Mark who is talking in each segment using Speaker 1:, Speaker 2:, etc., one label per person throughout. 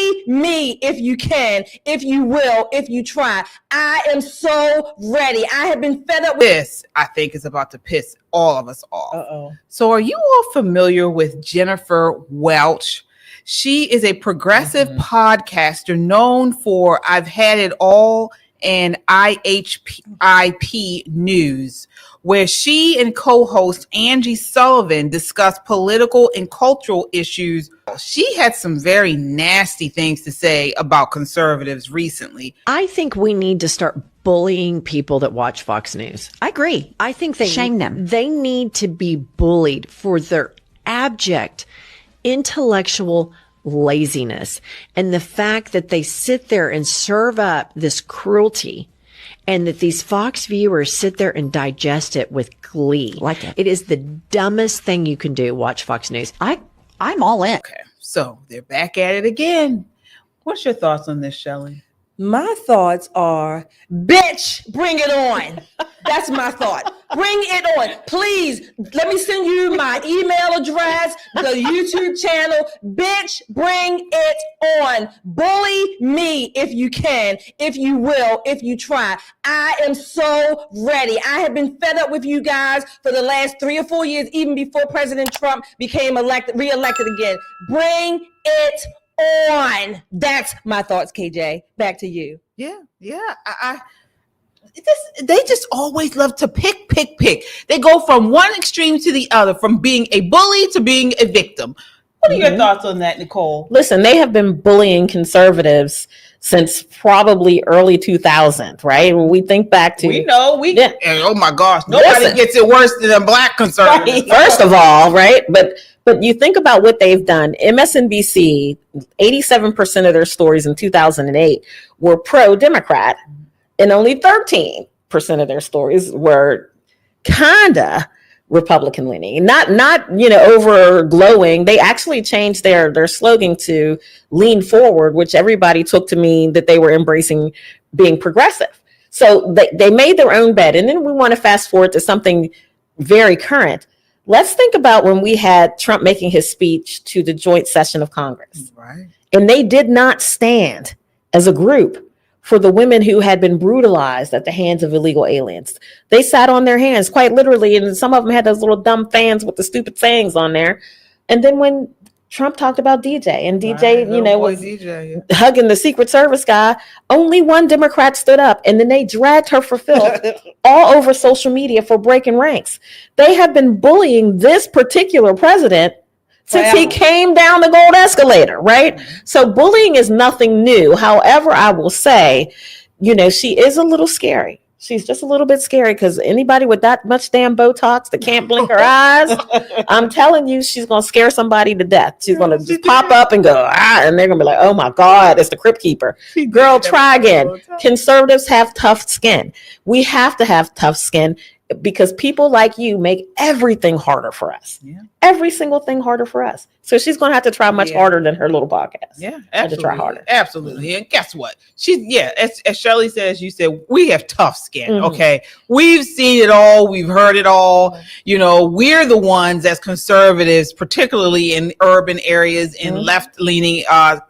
Speaker 1: Bully me if you can, if you will, if you try. I am so ready. I have been fed up with
Speaker 2: this. I think is about to piss all of us off.
Speaker 1: Uh-oh.
Speaker 2: So are you all familiar with Jennifer Welch? She is a progressive podcaster known for I've Had It All and IHIP News, where she and co-host Angie Sullivan discuss political and cultural issues. She had some very nasty things to say about conservatives recently.
Speaker 3: I think we need to start bullying people that watch Fox News.
Speaker 4: I agree.
Speaker 3: I think they
Speaker 4: shame them.
Speaker 3: They need to be bullied for their abject intellectual laziness and the fact that they sit there and serve up this cruelty, and that these Fox viewers sit there and digest it with glee.
Speaker 4: Like it.
Speaker 3: It is the dumbest thing you can do. Watch Fox News.
Speaker 4: I'm all in.
Speaker 2: Okay, so they're back at it again. What's your thoughts on this, Shelley?
Speaker 1: My thoughts are, bitch, bring it on. That's my thought. Bring it on. Please, let me send you my email address, the YouTube channel. Bitch, bring it on. Bully me if you can, if you will, if you try. I am so ready. I have been fed up with you guys for the last 3 or 4 years, even before President Trump became reelected again. Bring it on. That's my thoughts, KJ. Back to you.
Speaker 2: Yeah. They just always love to pick. They go from one extreme to the other, from being a bully to being a victim. What are your thoughts on that, Nicole?
Speaker 5: Listen, they have been bullying conservatives since probably early 2000, right? When we think back to...
Speaker 2: And oh my gosh, nobody gets it worse than a black conservative.
Speaker 5: Right. First of all, right? But you think about what they've done. MSNBC, 87% of their stories in 2008 were pro-Democrat, and only 13% of their stories were kinda Republican leaning, not over glowing. They actually changed their slogan to lean forward, which everybody took to mean that they were embracing being progressive. So they made their own bed. And then we want to fast forward to something very current. Let's think about when we had Trump making his speech to the joint session of Congress.
Speaker 2: Right.
Speaker 5: And they did not stand as a group for the women who had been brutalized at the hands of illegal aliens. They sat on their hands, quite literally, and some of them had those little dumb fans with the stupid sayings on there. And then when Trump talked about DJ, and DJ, was hugging the Secret Service guy, only one Democrat stood up, and then they dragged her for filth all over social media for breaking ranks. They have been bullying this particular president since he came down the gold escalator, right? So bullying is nothing new. However, I will say, she is a little scary. She's just a little bit scary because anybody with that much damn Botox that can't blink her eyes, I'm telling you, she's going to scare somebody to death. She's going to just pop up and go, and they're going to be like, oh my God, it's the Crypt Keeper. Girl, try again. Conservatives have tough skin. We have to have tough skin because people like you make everything harder for us. Yeah. Every single thing harder for us. So she's going to have to try much harder than her little podcast.
Speaker 2: Yeah,
Speaker 5: absolutely. To try harder.
Speaker 2: Absolutely. And guess what? As Shelley says, you said, we have tough skin. Okay. We've seen it all. We've heard it all. We're the ones as conservatives, particularly in urban areas, in left-leaning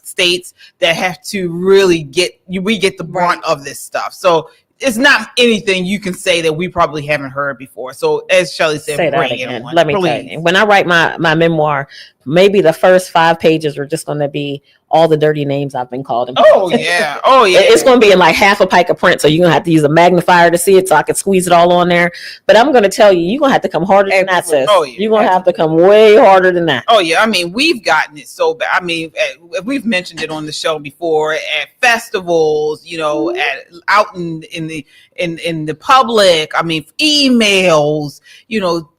Speaker 2: states, that have to really get the brunt of this stuff. So it's not anything you can say that we probably haven't heard before. So as Shelley said, bring it on.
Speaker 5: Let me tell you, when I write my memoir, maybe the first 5 pages are just going to be all the dirty names I've been called.
Speaker 2: Oh yeah.
Speaker 5: It's going to be in like half a pike of print, so you're going to have to use a magnifier to see it so I can squeeze it all on there. But I'm going to tell you, you're going to have to come harder than that, sis. Oh, yeah. You're going to have to come way harder than that.
Speaker 2: Oh yeah. I mean, we've gotten it so bad. I mean, we've mentioned it on the show before, at festivals, out in the public. I mean, emails,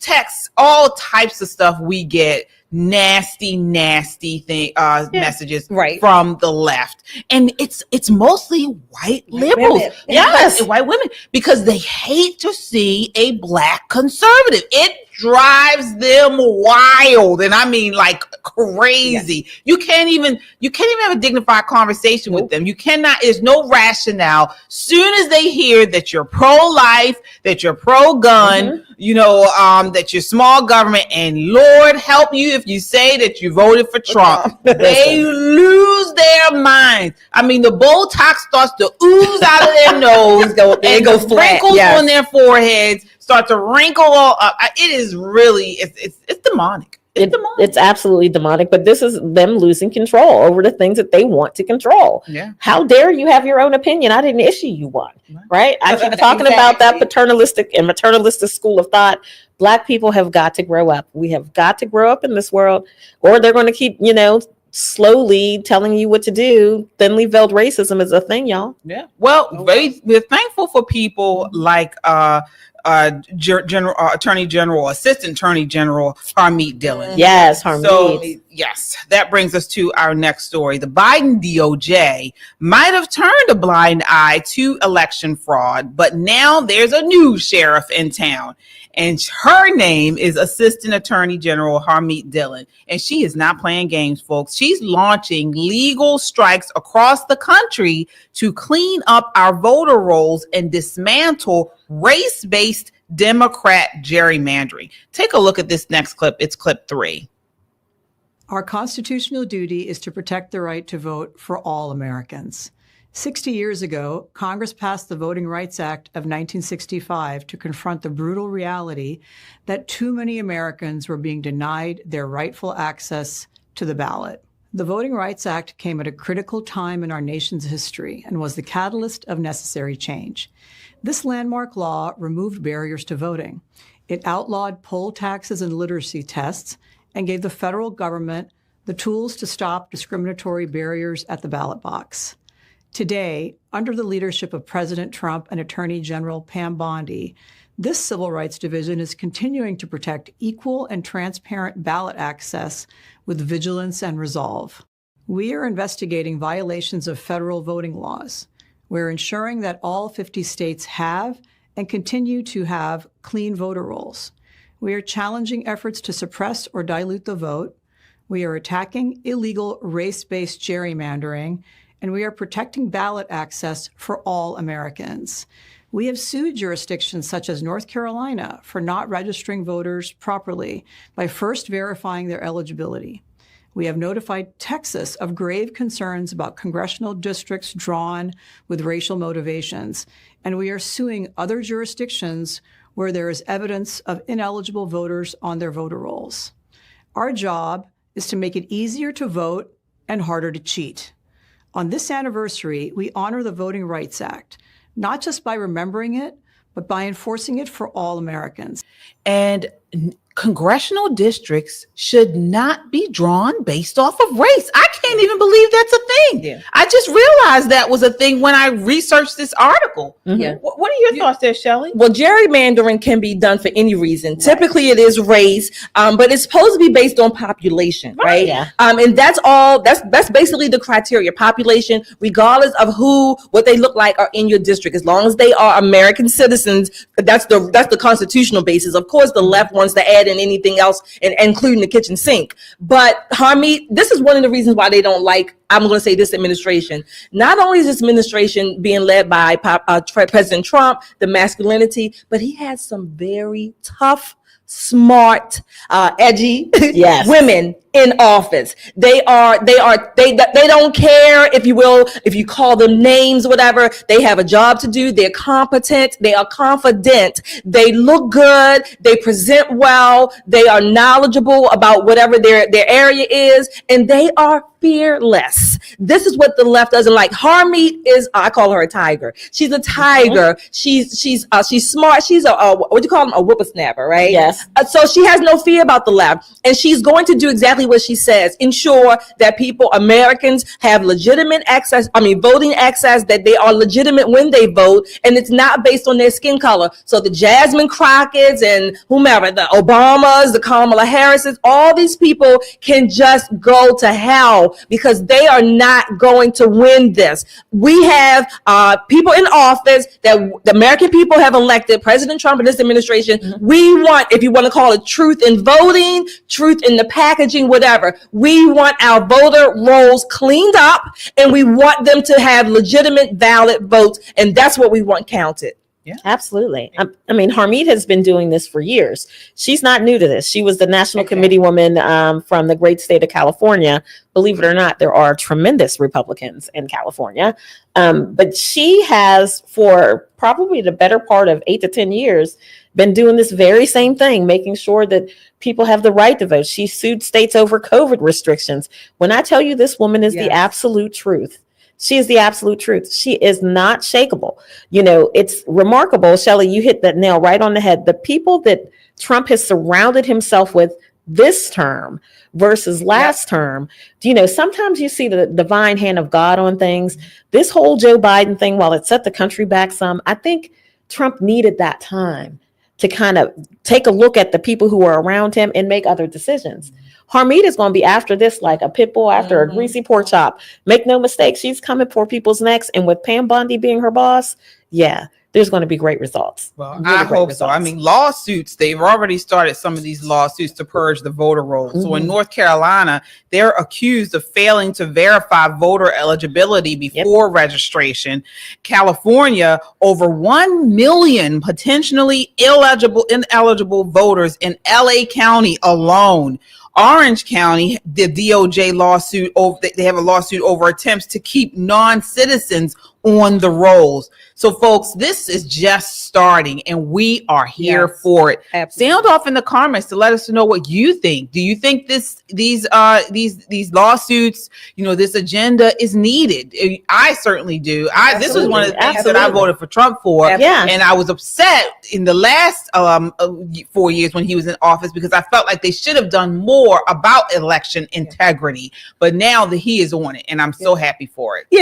Speaker 2: texts, all types of stuff we get. Nasty messages from the left, and it's mostly white liberals. Yes, white women, because they hate to see a black conservative. It drives them wild, and I mean like crazy. Yes. You can't even have a dignified conversation with them. You cannot. There's no rationale. Soon as they hear that you're pro-life, that you're pro-gun, that you're small government, and Lord help you if you say that you voted for Trump, they lose their mind. lines. I mean, the Botox starts to ooze out of their nose.
Speaker 1: It goes flat.
Speaker 2: Wrinkles on their foreheads start to wrinkle all up. It is really, it's demonic.
Speaker 5: It's absolutely demonic, but this is them losing control over the things that they want to control.
Speaker 2: Yeah.
Speaker 5: How dare you have your own opinion? I didn't issue you one, right? I keep talking about that paternalistic and maternalistic school of thought. Black people have got to grow up. We have got to grow up in this world, or they're going to keep, slowly telling you what to do. Thinly veiled racism is a thing, y'all.
Speaker 2: Yeah. Well, we're thankful for people like Assistant Attorney General Harmeet Dillon.
Speaker 5: Yes, Harmeet.
Speaker 2: So yes, that brings us to our next story. The Biden DOJ might have turned a blind eye to election fraud, but now there's a new sheriff in town. And her name is Assistant Attorney General Harmeet Dillon. And she is not playing games, folks. She's launching legal strikes across the country to clean up our voter rolls and dismantle race-based Democrat gerrymandering. Take a look at this next clip. It's clip 3.
Speaker 4: Our constitutional duty is to protect the right to vote for all Americans. 60 years ago, Congress passed the Voting Rights Act of 1965 to confront the brutal reality that too many Americans were being denied their rightful access to the ballot. The Voting Rights Act came at a critical time in our nation's history and was the catalyst of necessary change. This landmark law removed barriers to voting. It outlawed poll taxes and literacy tests and gave the federal government the tools to stop discriminatory barriers at the ballot box. Today, under the leadership of President Trump and Attorney General Pam Bondi, this Civil Rights Division is continuing to protect equal and transparent ballot access with vigilance and resolve. We are investigating violations of federal voting laws. We're ensuring that all 50 states have and continue to have clean voter rolls. We are challenging efforts to suppress or dilute the vote. We are attacking illegal race-based gerrymandering, and we are protecting ballot access for all Americans. We have sued jurisdictions such as North Carolina for not registering voters properly by first verifying their eligibility. We have notified Texas of grave concerns about congressional districts drawn with racial motivations, and we are suing other jurisdictions where there is evidence of ineligible voters on their voter rolls. Our job is to make it easier to vote and harder to cheat. On this anniversary, we honor the Voting Rights Act, not just by remembering it, but by enforcing it for all Americans.
Speaker 2: And congressional districts should not be drawn based off of race. I can't even believe that's a thing.
Speaker 1: Yeah.
Speaker 2: I just realized that was a thing when I researched this article.
Speaker 1: Yeah.
Speaker 2: What are your thoughts there, Shelley?
Speaker 1: Well, gerrymandering can be done for any reason. Right. Typically, it is race, but it's supposed to be based on population, right?
Speaker 5: Yeah.
Speaker 1: And that's all. That's basically the criteria: population, regardless of what they look like, are in your district. As long as they are American citizens, that's the constitutional basis. Of course, the left wants to add in anything else, including the kitchen sink. But Harmeet, this is one of the reasons why they don't like, I'm going to say, this administration. Not only is this administration being led by President Trump, the masculinity, but he has some very tough, smart, edgy women in office. They don't care, if you will, if you call them names, whatever. They have a job to do. They're competent. They are confident. They look good. They present well. They are knowledgeable about whatever their area is, and they are fearless. This is what the left doesn't like. Harmeet is, I call her a tiger. She's a tiger. She's smart. She's what do you call them? A whippersnapper, right?
Speaker 5: Yes.
Speaker 1: So she has no fear about the left, and she's going to do exactly what she says: ensure that Americans have legitimate access. Voting access, that they are legitimate when they vote, and it's not based on their skin color. So the Jasmine Crockett's and whomever, the Obamas, the Kamala Harris's, all these people can just go to hell, because they are not going to win this. We have people in office that the American people have elected, President Trump and this administration. Mm-hmm. We want, if you want to call it truth in voting, truth in the packaging, whatever, we want our voter rolls cleaned up, and we want them to have legitimate, valid votes, and that's what we want counted.
Speaker 2: Yeah,
Speaker 5: absolutely. I mean, Harmeet has been doing this for years. She's not new to this. She was the national committee woman from the great state of California. Believe it or not, there are tremendous Republicans in California. But she has, for probably the better part of 8 to 10 years, been doing this very same thing, making sure that people have the right to vote. She sued states over COVID restrictions. When I tell you this woman is the absolute truth, she is the absolute truth. She is not shakable. You know, it's remarkable, Shelley, you hit that nail right on the head. The people that Trump has surrounded himself with this term versus last term, you know, sometimes you see the divine hand of God on things. This whole Joe Biden thing, while it set the country back some, I think Trump needed that time to kind of take a look at the people who are around him and make other decisions. Harmeet is going to be after this like a pit bull after a greasy pork chop. Make no mistake, she's coming for people's necks. And with Pam Bondi being her boss, there's going to be great results.
Speaker 2: Well, really I hope so. I mean, lawsuits, they've already started some of these lawsuits to purge the voter rolls. So in North Carolina, they're accused of failing to verify voter eligibility before registration. California, over 1 million potentially ineligible voters in LA County alone. Orange County, the DOJ lawsuit, they have a lawsuit over attempts to keep non-citizens on the rolls. So folks, this is just starting and we are here for it.
Speaker 1: Absolutely.
Speaker 2: Sound off in the comments to let us know what you think. Do you think these lawsuits, you know, this agenda is needed? I certainly do. This was one of the things that I voted for Trump for. And I was upset in the last 4 years when he was in office because I felt like they should have done more about election integrity. But now that he is on it and I'm so happy for it.